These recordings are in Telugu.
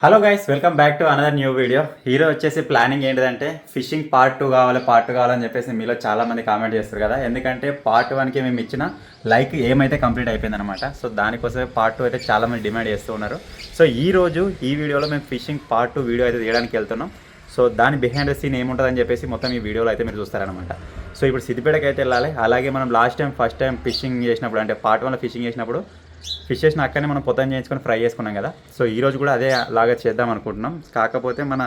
Hello guys, welcome back to another new video. ఈరోజు వచ్చేసి ప్లానింగ్ ఏంటిదంటే ఫిషింగ్ పార్ట్ 2 కావాలని చెప్పేసి మీలో చాలామంది కామెంట్ చేస్తారు కదా. ఎందుకంటే పార్ట్ 1కి మేము ఇచ్చిన లైక్ ఏమైతే కంప్లీట్ అయిపోయిందనమాట. సో దానికోసమే పార్ట్ 2 అయితే చాలామంది డిమాండ్ చేస్తూ ఉన్నారు. సో ఈరోజు ఈ వీడియోలో మేము ఫిషింగ్ పార్ట్ 2 వీడియో అయితే తీయడానికి వెళ్తున్నాం. సో దాని బిహైండ్ ద సీన్ ఏముంటుందని చెప్పేసి మొత్తం ఈ వీడియోలో అయితే మీరు చూస్తారనమాట. సో ఇప్పుడు సిద్దిపేటకి అయితే వెళ్ళాలి. అలాగే మనం ఫస్ట్ టైం ఫిషింగ్ చేసినప్పుడు, అంటే పార్ట్ 1లో ఫిషింగ్ చేసినప్పుడు ఫిష్ చేసిన అక్కడనే మనం పొద్దున్న చేయించుకొని ఫ్రై చేసుకున్నాం కదా. సో ఈరోజు కూడా అదే లాగా చేద్దాం అనుకుంటున్నాం. కాకపోతే మన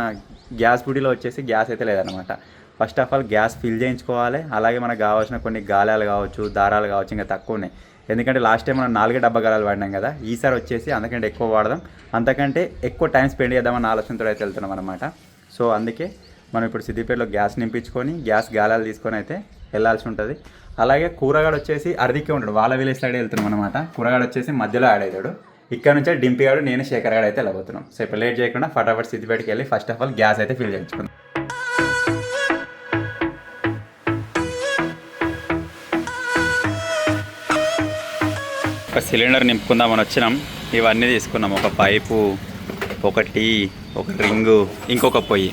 గ్యాస్ బుడిలో వచ్చేసి గ్యాస్ అయితే లేదనమాట. First of all gas fill చేయించుకోవాలి. అలాగే మనకు కావాల్సిన కొన్ని గాలాలు కావచ్చు, దారాలు కావచ్చు, ఇంకా తక్కువ ఉన్నాయి. ఎందుకంటే లాస్ట్ టైం మనం 4 డబ్బా గాలాలు వాడినాం కదా. ఈసారి వచ్చేసి అంతకంటే ఎక్కువ వాడదాం, అంతకంటే ఎక్కువ టైం స్పెండ్ చేద్దామని ఆలోచనతో అయితే వెళ్తున్నాం అనమాట. సో అందుకే మనం ఇప్పుడు సిద్దిపేటలో గ్యాస్ నింపించుకొని గ్యాస్ గాలాలు తీసుకొని అయితే వెళ్ళాల్సి ఉంటుంది. అలాగే కూరగాడు వచ్చేసి అర్ధికే ఉంటాడు, వాళ్ళ విలేజ్ సైడ్ వెళ్తున్నాం అనమాట. కూరగాడు వచ్చేసి మధ్యలో యాడ్ అవుతాడు. ఇక్కడ నుంచే డింపిగాడు, నేను శేఖర్ గాడు అయితే వెళ్ళబోతున్నాం. సో ఇప్పుడు లేట్ చేయకుండా ఫటాఫట్ సిద్దిపేటకి వెళ్ళి ఫస్ట్ ఆఫ్ ఆల్ గ్యాస్ అయితే ఫిల్ చేయించుకుందాం. ఒక సిలిండర్ నింపుకుందామని వచ్చినాం. ఇవన్నీ తీసుకున్నాం. ఒక పైపు, ఒకటి, ఒక రింగు, ఇంకొక పొయ్యి.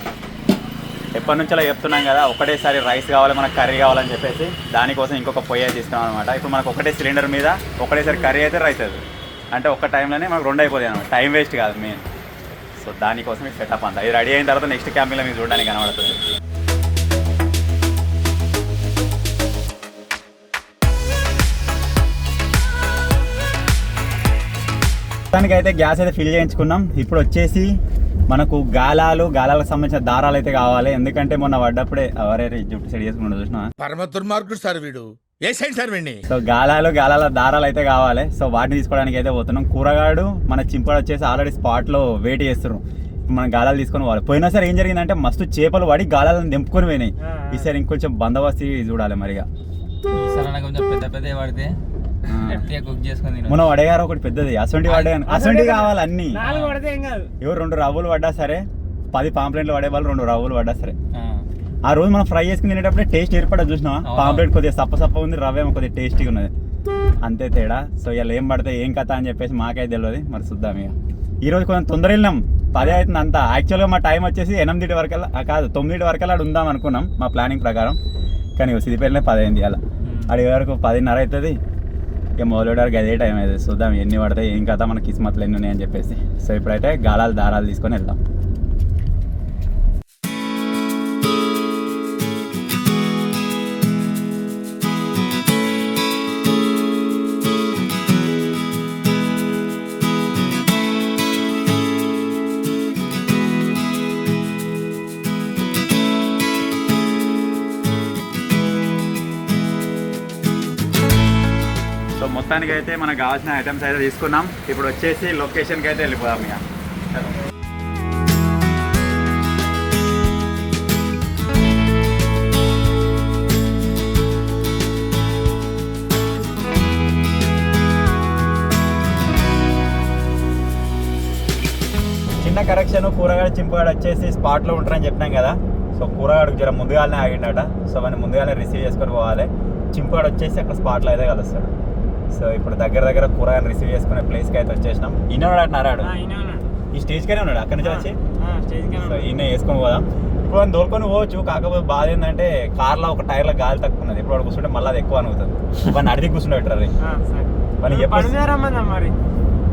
ఎప్పటి నుంచో చెప్తున్నాం కదా, ఒకటేసారి రైస్ కావాలి, మనకు కర్రీ కావాలని చెప్పేసి దానికోసం ఇంకొక పొయ్యి అయితే తీసుకున్నాం అనమాట. ఇప్పుడు మనకు ఒకటే సిలిండర్ మీద ఒకటేసారి కర్రీ అయితే రైస్ అవుతుంది. అంటే ఒక్క టైంలోనే మనకు 2 అయిపోతాయి అనమాట. టైం వేస్ట్ కాదు మెయిన్. సో దానికోసం ఈ సెటప్ అంతా. ఇది రెడీ అయిన తర్వాత నెక్స్ట్ క్యాంపింగ్లో మీకు చూడడానికి కనబడుతుంది. దానికైతే గ్యాస్ అయితే ఫిల్ చేయించుకున్నాం. ఇప్పుడు వచ్చేసి మనకు గాలాలకు సంబంధించిన దారాలు అయితే కావాలి. ఎందుకంటే మొన్న పడ్డప్పుడే అవరే జుట్టు సెట్ చేసుకున్నా చూసిన పరమ దుర్మార్గుడు సార్ వీడు. ఏ సైడ్ సార్ వీడిని. సో గాలాల దారాలు అయితే కావాలి. సో వాటిని తీసుకోవడానికి అయితే పోతున్నాం. కూరగాడు మన చింపాడు వచ్చేసి ఆల్రెడీ స్పాట్లో వెయిట్ చేస్తున్నాం. మనం గాలాలు తీసుకొని పోవాలి. పోయినా సరే ఏం జరిగిందంటే మస్తు చేపలు పడి గాలాలను దింపుకొని పోయినాయి. ఈసారి ఇంకొంచెం బందోబస్తు చూడాలి మరిగా. మనం వడగారు ఒకటి పెద్దది అసొంటి అసొంటి కావాలి. అన్ని ఎవరు 2 రవ్వులు పడ్డా సరే, 10 పాంప్లెట్లు పడే వాళ్ళు 2 రవ్వులు పడ్డా సరే. ఆ రోజు మనం ఫ్రై చేసుకుని తినేటప్పుడే టేస్ట్ ఏర్పడదు చూసినావా. పాంప్లెట్ కొద్దిగా సప్ప ఉంది, రవ్వ ఏమో కొద్దిగా టేస్టీగా ఉన్నది, అంతే తేడా. సో ఇలా ఏం పడితే ఏం కథ అని చెప్పేసి మాకైతే తెలియదు. మరి చూద్దాం ఇక. ఈరోజు కొంచెం తొందర వెళ్ళినాం, 10 అవుతుంది అంతా. యాక్చువల్గా మా టైం వచ్చేసి 8 వరకల్లా కాదు 9 వరకల్లా అక్కడ ఉందాం అనుకున్నాం మా ప్లానింగ్ ప్రకారం. కానీ సిద్దిపేటలో 10 అయింది. అలా అడిగే వరకు 10:30 అవుతుంది. ఇక మొదలెడడానికి అదే టైం అవుతుంది. చూద్దాం ఎన్ని పడతాయి, ఏం కథ, మన కిస్మత్లు ఎన్ని ఉన్నాయని చెప్పేసి. సో ఇప్పుడైతే దారాలు తీసుకొని వెళ్దాం. సో మొత్తానికి అయితే మనకు కావాల్సిన ఐటమ్స్ అయితే తీసుకున్నాం. ఇప్పుడు వచ్చేసి లొకేషన్కి అయితే వెళ్ళిపోదాం ఇక. చిన్న కరెక్షన్, కూరగాయలు చింపుగాడు వచ్చేసి స్పాట్లో ఉంటారని చెప్పినాం కదా. సో కూరగాడికి జర ముందుగానే ఆగిండట. సో మనం ముందుగానే రిసీవ్ చేసుకొని పోవాలి. చింపుగాడు వచ్చేసి అక్కడ స్పాట్లో అయితే కలుస్తాడు. సో ఇప్పుడు దగ్గర కూరగాయలు రిసీవ్ చేసుకునే ప్లేస్కి అయితే వచ్చేసినాం. ఈయన నారాడు ఈ స్టేజ్కనే ఉన్నాడు, అక్కడి నుంచి వచ్చి. సో ఈయన వేసుకొని పోదాం. ఇప్పుడు మనం దోలుకొని పోవచ్చు. కాకపోతే బాధ ఏంటంటే కార్లో ఒక టైర్లో గాలి తక్కువ ఉన్నది. ఇప్పుడు వాడు కూర్చుంటే మళ్ళీ అది ఎక్కువ అనుకుతుంది. వాడిని అడిగి కూర్చుంటే పెట్టారు.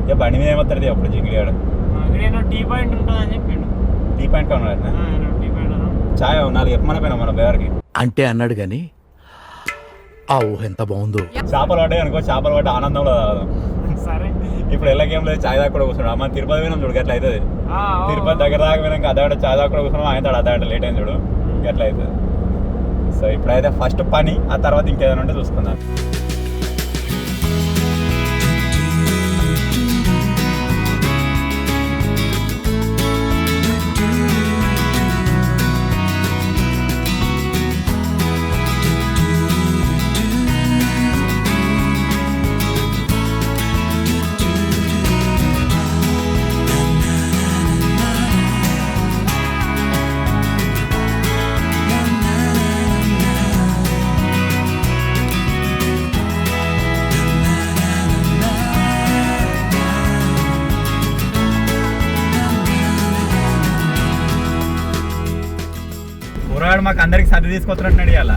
ఇక బండి మీద ఏమవుతుంది అప్పుడు జింగిలిగాడు. టీ పాయింట్ ఉన్నాడు. చాయ్ 4 చెప్పమని పోయినా మన బేవర్కి అంటే అన్నాడు గాని ఆ ఊహ ఎంత బాగుందో. చేపలు పడ్డాయి అనుకో, చేపలు పడ్డ ఆనందంలో తాగుదాం. సరే ఇప్పుడు ఎలా గేమ్ లేదు, చాయ్ దాకా కూడా కూర్చున్నాడు. అమ్మ తిరుపతి పోయినాం చూడు, గట్ల అవుతుంది. తిరుపతి దగ్గర దాకా పోయినాక అదాడ చాయ్ దాకా కూడా కూర్చున్నాం. అదాడ లేట్ అయింది చూడు, గట్ల అవుతుంది. సో ఇప్పుడైతే ఫస్ట్ పని, ఆ తర్వాత ఇంకేదైనా ఉంటే చూసుకుందాం. కుర్రాడు మాకు అందరికి సర్ది తీసుకొస్తున్నట్టు ఇవాళ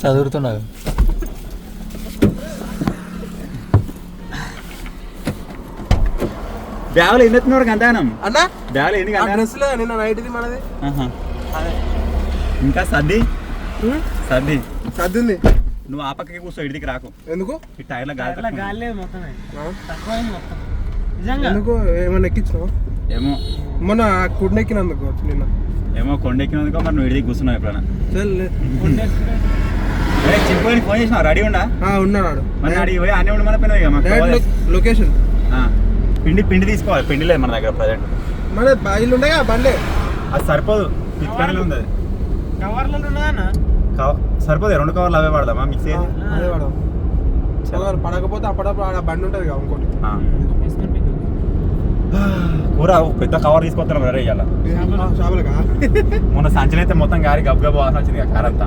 చదువుతున్నావు బ్యాగులు ఎన్ని ఎత్తున్నారు గంతానం అన్నా బ్యాగులు ఎన్ని గంట డ్రెస్లో నిన్న నైట్ది మనది ఇంకా సర్ది సర్ది సర్దింది. నువ్వు ఆ పక్కకి కూర్చో ఇడికి రాకు ఎందుకు ఈ టైర్ల గాలి ఎందుకు ఏమన్నా ఎక్కించినావు? ఏమో మొన్న కుడ్నెక్కినందుకు నిన్న ఏమో కొండెక్కినందుకో మరి నువ్వు ఇడికి కూర్చున్నావు ఎప్పుడైనా చిక్కుని ఫోన్ చేసినావు రెడీ ఉండా ఉన్నాడు. మరి అడిగి పోయి అన్నీ ఉండి మన పైన ఇక మాకు లొకేషన్ పిండి తీసుకోవాలి పిండి లేదు మన దగ్గర ప్రజెంట్ మన బాయిలు ఉండగా బండే అది సరిపోదు పిచ్చి ఉంది అది కవర్లు ఉన్నదన్నా సరిపోదు 2 కవర్లు అవే వాడదామా మిక్సీ అదే వాడు పడకపోతే అప్పుడప్పుడు ఆడ బండి ఉంటుంది కదా ఇంకోటి కూర పెద్ద కవర్ తీసుకొస్తాను మరి ఇవాళ చేపలుగా మొన్న సంచన అయితే మొత్తం గారి గబ్బు వాసన వచ్చింది కార్ అంతా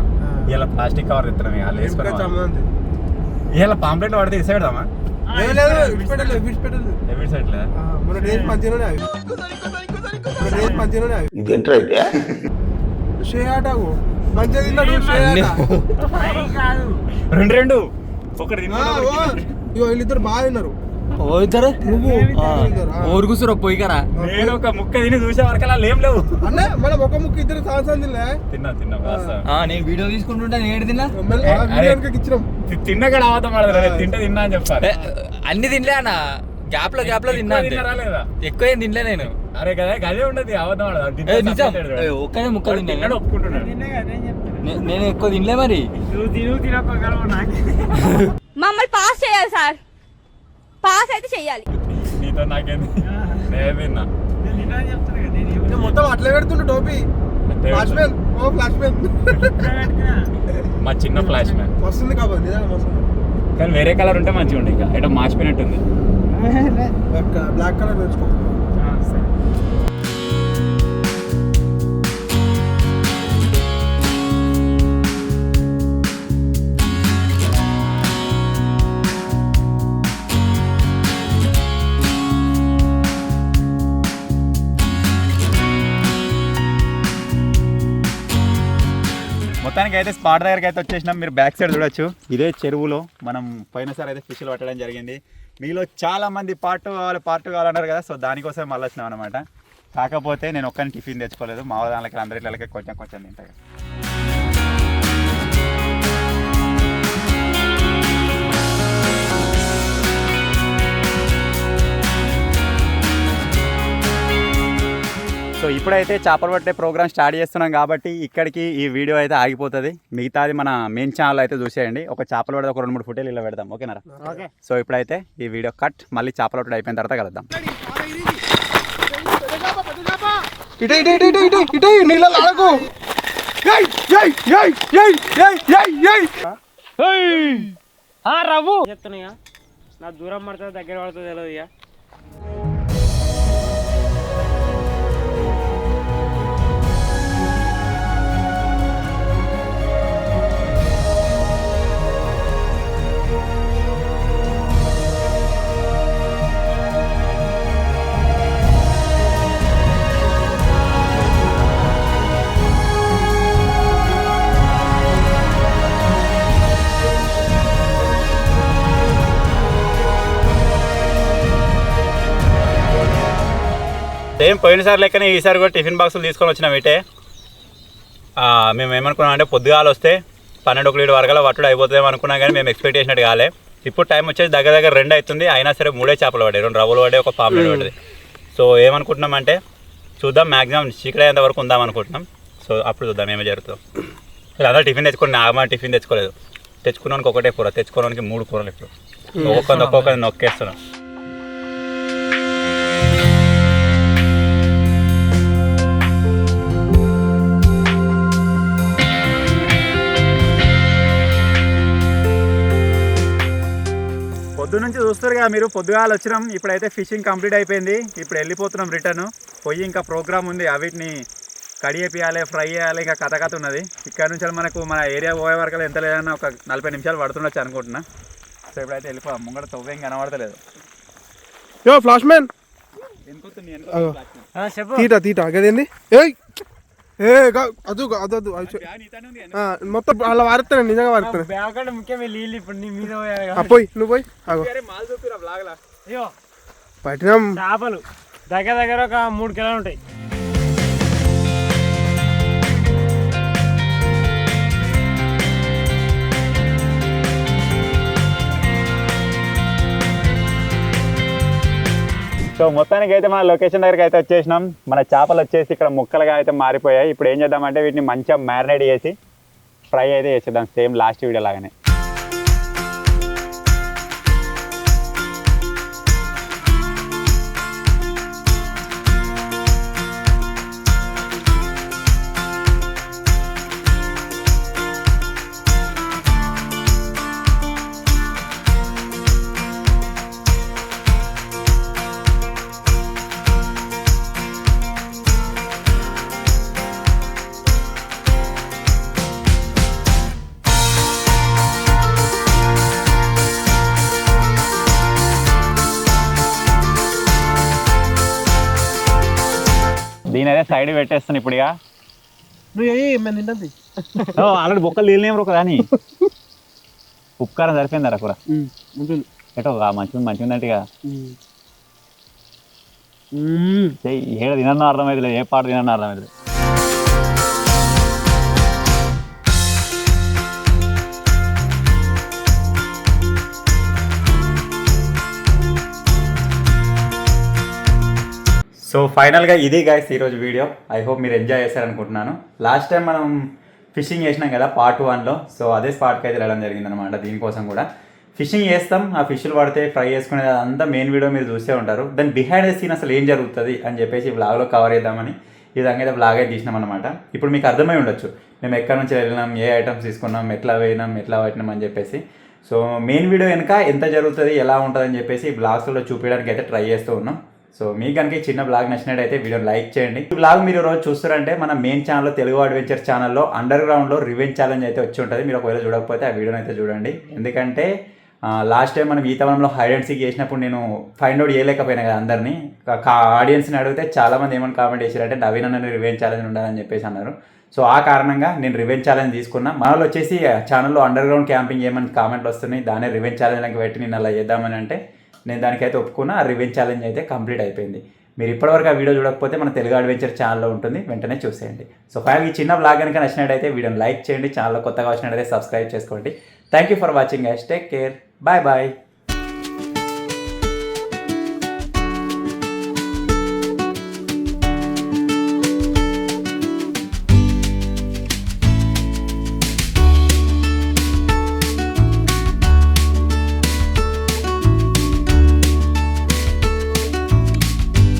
ఇవాళ ప్లాస్టిక్ కవర్ తెస్తున్నాం ఇక వేసుకుని ఇవాళ పాంప్లెట్ పడితే ఇసే పెడదామా ఎవిడ్ సైడ్ లేదా మన డేస్ మంచిగానే షేటాకు మంచిగా తిన్నాడు రెండు ఒకటి వీళ్ళిద్దరు బాగా తిన్నారు. పోయితారా నువ్వు ఊరు కూర్చోరా పోయి కదా నేను ఒక ముక్క తిని చూసే వరకు అలా లేం లేవు అన్న మనం ఒక ముక్క ఇద్దరు సాహసం తిన్నా నేను వీడియో తీసుకుంటుంటా నేను తిన్నా ఇచ్చినాం తిన్నగా అవతాం తిన్నా అని చెప్పాలి అన్ని తినలే అన్న గ్యాప్ లో తిన్నా లేదా ఎక్కువ ఏం తినలే నేను అరే కదా గదే ఉండదు అవతాం ఒక్కనే ముక్క తిన్నా ఒప్పుకుంటున్నాడు నేను ఎక్కువ తినలే మరి మమ్మల్ని పాస్ చేయాలి సార్, పాస్ అయితే చెయ్యాలి. నీతో నాకేంది నేను తిన్నా మొత్తం అట్లా పెడుతుండే టోపీ ఫ్లాష్ మ్యాన్ మా చిన్న ఫ్లాష్ మ్యాన్ వస్తుంది కాబట్టి నిజంగా వస్తుంది. కానీ వేరే కలర్ ఉంటే మంచిగా ఉండే ఇంకా ఎటో మార్చిపోయినట్టుంది బ్లాక్ కలర్ తెచ్చుకో. మొత్తానికి అయితే స్పాట్ దగ్గరికి అయితే వచ్చేసినాం. మీరు బ్యాక్ సైడ్ చూడొచ్చు, ఇదే చెరువులో మనం పోయినసారి అయితే ఫిష్లు పట్టడం జరిగింది. మీలో చాలా మంది పార్ట్ కావాలన్నారు కదా, సో దానికోసం మళ్ళీ వచ్చినాం అనమాట. కాకపోతే నేను ఒక్కరిని టిఫిన్ తెచ్చుకోలేదు, మా దానికి అందరిట్లకి కొంచెం తింటాయి. సో ఇప్పుడైతే చేపలు పట్టే ప్రోగ్రామ్ స్టార్ట్ చేస్తున్నాం కాబట్టి ఇక్కడికి ఈ వీడియో అయితే ఆగిపోతుంది. మిగతాది మన మెయిన్ ఛానల్ అయితే చూసేయండి. ఒక చేపలు పడితే ఒక 2-3 ఫోటోలు ఇలా పెడదాం, ఓకేనా? సో ఇప్పుడైతే ఈ వీడియో కట్, మళ్ళీ చేపలు పట్టడం అయిపోయిన తర్వాత కలుద్దాం. రవ్వు చెప్తున్నాయా, నా దూరం పడుతుంది దగ్గర పడుతుంది తెలియదు ఇక. సేమ్ పోయినసారి లెక్కనే ఈసారి కూడా టిఫిన్ బాక్సులు తీసుకొని వచ్చినాం. ఇటే మేము ఏమనుకున్నాం అంటే పొద్దుగాలు వస్తే 12-1 వరకల్లా పట్టుడు అయిపోతుందేమో అనుకున్నాం, కానీ మేము ఎక్స్పెక్ట్ చేసినట్టు కాలే. ఇప్పుడు టైం వచ్చేసి దగ్గర 2 అవుతుంది. అయినా సరే 3 చేపలు పడ్డాయి, 2 రవ్వలు పడ్డాయి, ఒక పాంప్లెట్ పడ్డది. సో ఏమనుకుంటున్నాం అంటే చూద్దాం, మ్యాక్సిమం చీకటి అయ్యేంత వరకు ఉందాం అనుకుంటున్నాం. సో అప్పుడు చూద్దాం ఏమో జరుగుతుందో. అందరూ టిఫిన్ తెచ్చుకోండి, నాగమా టిఫిన్ తెచ్చుకోలేదు. తెచ్చుకున్నానికి ఒకటే కూర, తెచ్చుకోవడానికి 3 కూరలు. ఇప్పుడు ఒక్కొక్కరిని నొక్కేస్తున్నాం. పొద్దు నుంచి చూస్తారు కదా మీరు, పొద్దుగాలు వచ్చినాం. ఇప్పుడైతే ఫిషింగ్ కంప్లీట్ అయిపోయింది. ఇప్పుడు వెళ్ళిపోతున్నాం రిటర్న్. పోయి ఇంకా ప్రోగ్రామ్ ఉంది, అవిటిని కడియేపియాలి, ఫ్రై చేయాలి, ఇంకా కథ ఉన్నది. ఇక్కడ నుంచి మనకు మన ఏరియా పోయే వరకు ఎంత లేదన్నా ఒక 40 నిమిషాలు పడుతుండొచ్చు అనుకుంటున్నా. సో ఇప్పుడైతే వెళ్ళిపోయాం. ముంగడ తవ్వేం కనబడతలేదు. ఫ్లాష్ మ్యాన్ అగో. చెప్పు తీట గదేంది ఏయ్ ఏ అదు మొత్తం అలా వారుతాను నిజంగా వారుతాను బ్యాగ్ కంటే ముఖ్యమే నీళ్ళు ఇప్పుడు నీ మీద పోయాయి. పోయి నువ్వు పోయి అగో అయ్యో పట్టినాం చేపలు దగ్గర ఒక 3 కిలోలు ఉంటాయి. సో మొత్తానికి అయితే మన లొకేషన్ దగ్గరికి అయితే వచ్చేసినాం. మన చేపలు వచ్చేసి ఇక్కడ ముక్కలుగా అయితే మారిపోయాయి. ఇప్పుడు ఏం చేద్దామంటే వీటిని మంచిగా మ్యారినేట్ చేసి ఫ్రై అయితే చేసేద్దాం సేమ్ లాస్ట్ వీడియో లాగానే. దీని అయితే సైడ్ పెట్టేస్తాను ఇప్పుడు. ఇక నువ్వు తింటుంది ఆల్రెడీ బొక్కలు తీయలేము ఒక దాని ఉప్కారం సరిపోయింది కూర ఉంటుంది ఎటో మంచిగా ఉందంటే ఇక ఏడ తినన్నా అర్థమవుతుంది, ఏ పాట తినన్నా అర్థమవుతుంది. సో ఫైనల్గా ఇది గైస్ ఈరోజు వీడియో. ఐ హోప్ మీరు ఎంజాయ్ చేశారనుకుంటున్నాను. లాస్ట్ టైం మనం ఫిషింగ్ చేసినాం కదా పార్ట్ 1లో. సో అదే స్పాట్కి అయితే వెళ్ళడం జరిగిందనమాట. దీనికోసం కూడా ఫిషింగ్ చేస్తాం, ఆ ఫిష్లు పడితే ఫ్రై చేసుకునేది అంతా మెయిన్ వీడియో మీరు చూసే ఉంటారు. దాని బిహైండ్ ద సీన్ అసలు ఏం జరుగుతుంది అని చెప్పేసి వ్లాగ్లో కవర్ చేద్దామని ఈ విధంగా అయితే వ్లాగ్ అయితే తీసినాం అనమాట. ఇప్పుడు మీకు అర్థమై ఉండొచ్చు మేము ఎక్కడి నుంచి వెళ్ళినాం, ఏ ఐటమ్స్ తీసుకున్నాం, ఎట్లా వేయినాం, ఎట్లా పట్టినాం అని చెప్పేసి. సో మెయిన్ వీడియో వెనుక ఎంత జరుగుతుంది, ఎలా ఉంటుంది అని చెప్పేసి బ్లాగ్స్లో చూపించడానికి అయితే ట్రై చేస్తూ ఉన్నాం. సో మీకు కనుక ఈ చిన్న బ్లాగ్ నచ్చినట్టయితే వీడియోని లైక్ చేయండి. ఈ బ్లాగ్ మీరు రోజు చూస్తారంటే మన మెయిన్ ఛానల్లో తెలుగు అడ్వెంచర్ ఛానల్లో అండర్ గ్రౌండ్లో రివెంజ్ ఛాలెంజ్ అయితే వచ్చి ఉంటుంది. మీరు ఒకవేళ చూడకపోతే ఆ వీడియోని అయితే చూడండి. ఎందుకంటే లాస్ట్ టైం మనం ఈతవనంలో హైడ్ అండ్ సీక్ చేసినప్పుడు నేను ఫైండ్ అవుట్ చేయలేకపోయినా కదా అందరినీ. ఆడియన్స్ని అడిగితే చాలామంది ఏమని కామెంట్ చేశారంటే నవీన్ అన్న రివెంజ్ ఛాలెంజ్ ఉండాలని చెప్పేసి అన్నారు. సో ఆ కారణంగా నేను రివెంజ్ ఛాలెంజ్ తీసుకున్నా. మనలో వచ్చేసి ఛానల్లో అండర్ గ్రౌండ్ క్యాంపింగ్ ఏమని కామెంట్లు వస్తున్నాయి, దాన్ని రివెంజ్ ఛాలెంజ్కి పెట్టి నేను అలా చేద్దామని అంటే నేను దానికైతే ఒప్పుకున్నా. ఆ రివెంజ్ ఛాలెంజ్ అయితే కంప్లీట్ అయిపోయింది. మీరు ఇప్పటివరకు ఆ వీడియో చూడకపోతే మన తెలుగు అడ్వెంచర్ ఛానల్లో ఉంటుంది, వెంటనే చూసేయండి. సో ఫైనల్ ఈ చిన్న బ్లాగ్ కనుక నచ్చినట్టయితే వీడియోని లైక్ చేయండి, ఛానల్లో కొత్తగా వచ్చినట్టయితే సబ్స్క్రైబ్ చేసుకోండి. Thank you for watching guys, take care, bye bye.